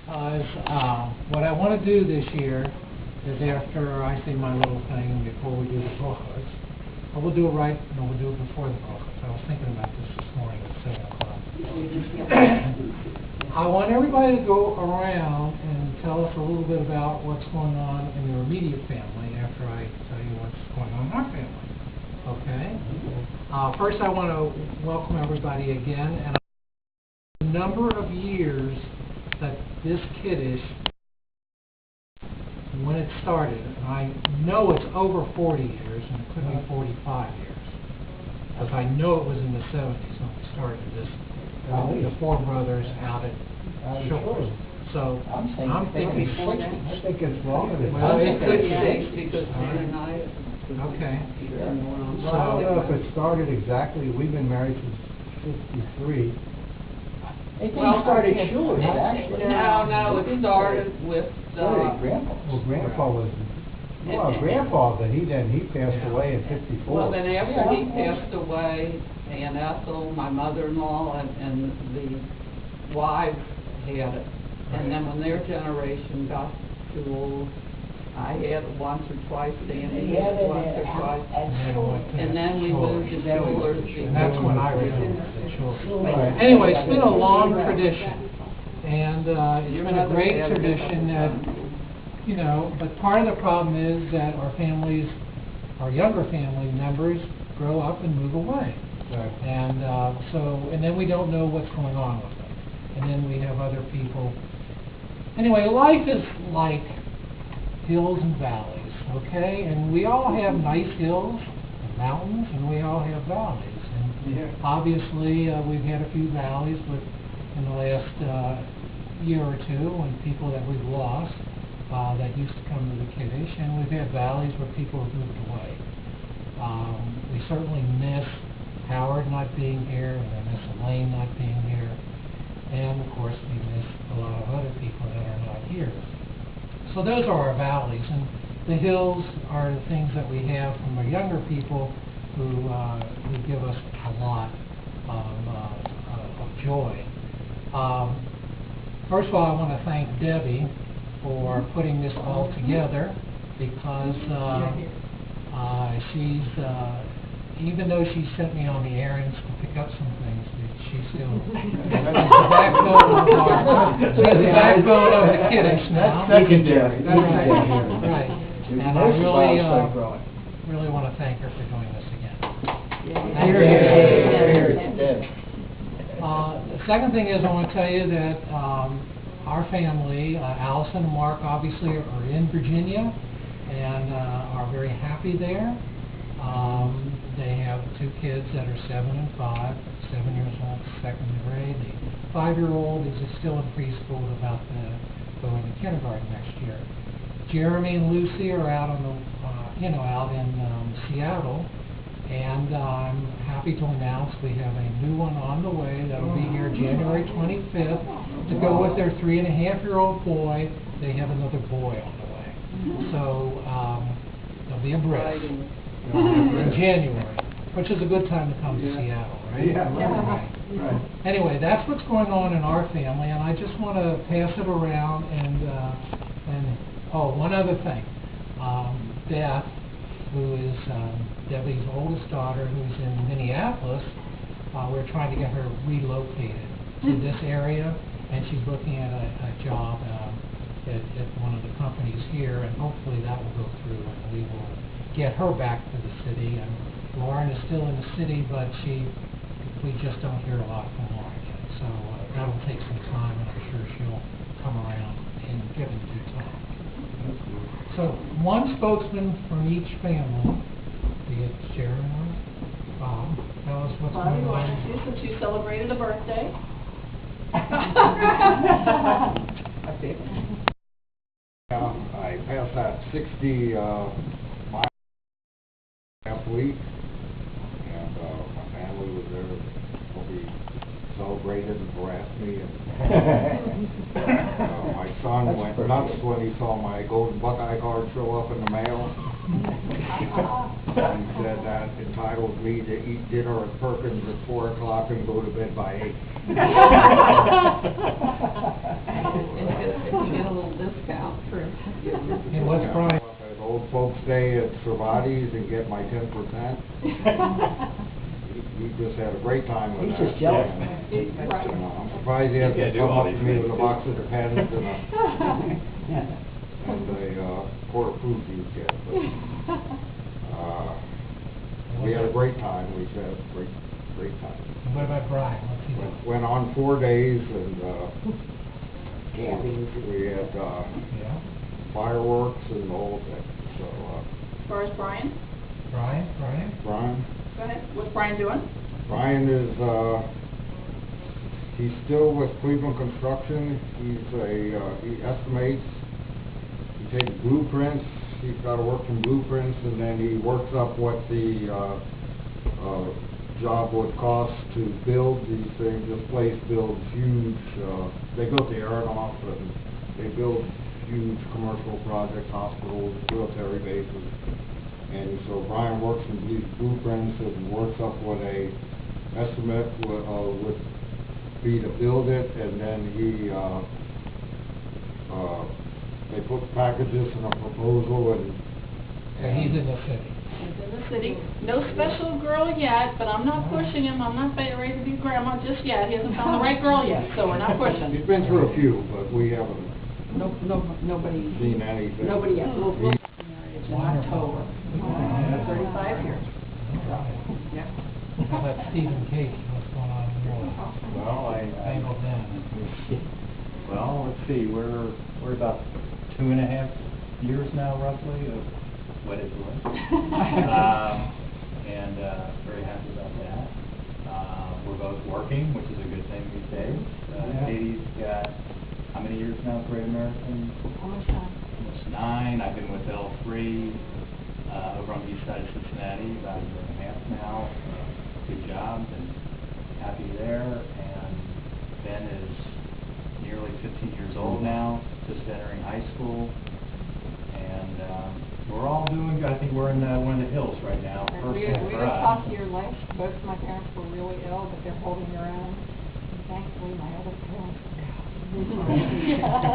What I want to do this year is, after I say my little thing before we do the booklets, I will do it right, and we'll do it before the booklets. I was thinking about this morning at 7 o'clock. I want everybody to go around and tell us a little bit about what's going on in your immediate family after I tell you what's going on in our family. Okay? First, I want to welcome everybody again, and the number of years that this kiddish, when it started, and I know it's over 40 years, and it could be 45 years, because I know it was in the 70s when we started this, the four brothers out at Shores. So I'm thinking 60. I think it's longer than that. Well, it could be 60. Because Ken and I... Okay. Well, I don't know if it started exactly. We've been married since 53. It started short, actually. No, it started with... Grandpa. Well, Grandpa was... Well, Grandpa, but he passed away in 54. Well, then after he passed away, Aunt Ethel, my mother-in-law, and the wives had it. And then when their generation got too old, I had it once or twice, Danny had it once or twice. And then we moved to Jewelers. And that's when I returned to Jewelers. Anyway, it's been a long tradition. And it's been a great tradition that, you know, but part of the problem is that our families, our younger family members, grow up and move away. Right. And and then we don't know what's going on with them. And then we have other people. Anyway, life is like hills and valleys, okay? And we all have nice hills and mountains, and we all have valleys. And obviously, we've had a few valleys in the last year or two, when people that we've lost that used to come to the kiddish, and we've had valleys where people have moved away. We certainly miss Howard not being here, and we miss Elaine not being here, and of course we miss a lot of other people that are not here. So those are our valleys, and the hills are the things that we have from our younger people who give us a lot of joy. First of all, I want to thank Debbie for putting this all together, because she's, even though she sent me on the errands to pick up some things, she's still the backbone of the kiddish now. Secondary. Right. And I really want to thank her for doing this again. The second thing is, I want to tell you that our family, Allison and Mark, obviously are in Virginia and are very happy there. They have two kids that are 7 and 5, 7 years old, second grade. The 5-year-old is still in preschool, about to go into kindergarten next year. Jeremy and Lucy are out on the, out in Seattle, and I'm happy to announce we have a new one on the way that'll be here January 25th to go with their 3-and-a-half-year-old boy. They have another boy on the way, so there'll be a break in January, which is a good time to come to Seattle, right? Right. Anyway, that's what's going on in our family, and I just want to pass it around. And one other thing, Beth, who is Debbie's oldest daughter, who's in Minneapolis, we're trying to get her relocated to this area, and she's looking at a job at one of the companies here, and hopefully that will go through, and we will get her back to the city. And Lauren is still in the city, but we just don't hear a lot from Lauren yet. So that'll take some time, and I'm sure she'll come around in given due time. So one spokesman from each family, be it Sharon or Bob, tell us what's going on. Since you celebrated a birthday. I passed that 60 mile last week, and my family was there. We celebrated and harassed me. And, my son went nuts when he saw my golden Buckeye card show up in the mail. He said that entitles me to eat dinner at Perkins at 4 o'clock and go to bed by 8. And what's Brian? At Old Folks Day at Cervantes and get my 10%. He just had a great time with that. He's just jealous. You know, I'm surprised he hasn't come up to me with a box of pens and a quart of food he's get. But, we had a great time. We had a great time. And what about Brian? What's he doing? Went on 4 days and we had Yeah. fireworks and the whole thing. So, As far as Brian, Brian? Brian? go ahead. What's Brian doing? Brian is, he's still with Cleveland Construction. He estimates, he takes blueprints, he's got to work from blueprints, and then he works up what the, job would cost to build these things. This place builds huge, they built the Aeronaut, and they build huge commercial projects, hospitals, military bases. And so Brian works in these blueprints and works up what a estimate would be to build it, and then they put packages in a proposal and. And he's in the city. He's in the city. No special girl yet, but I'm not pushing him. I'm not ready to be grandma just yet. He hasn't found the right girl yet, so we're not pushing. He's been through a few, but we haven't Nobody. seen anything. Nobody yet. We'll He- marriage in October. 35 years. Yeah. How about Stephen Case? What's going on in your life? Well, Tangled down. well, let's see, we're about 2.5 years now roughly of wedded to life. And very happy about that. We're both working, which is a good thing these days. Katie's got, how many years now at Great American? Almost time. Almost 9. I've been with L3 over on the east side of Cincinnati about 1.5 years now. Good job and happy there. And Ben is nearly 15 years old now, just entering high school. And we're all doing good. I think we're in one of the hills right now, We personally for were us. top year life. Both of my parents were really ill, but they're holding their own. And thankfully, my other parents are now.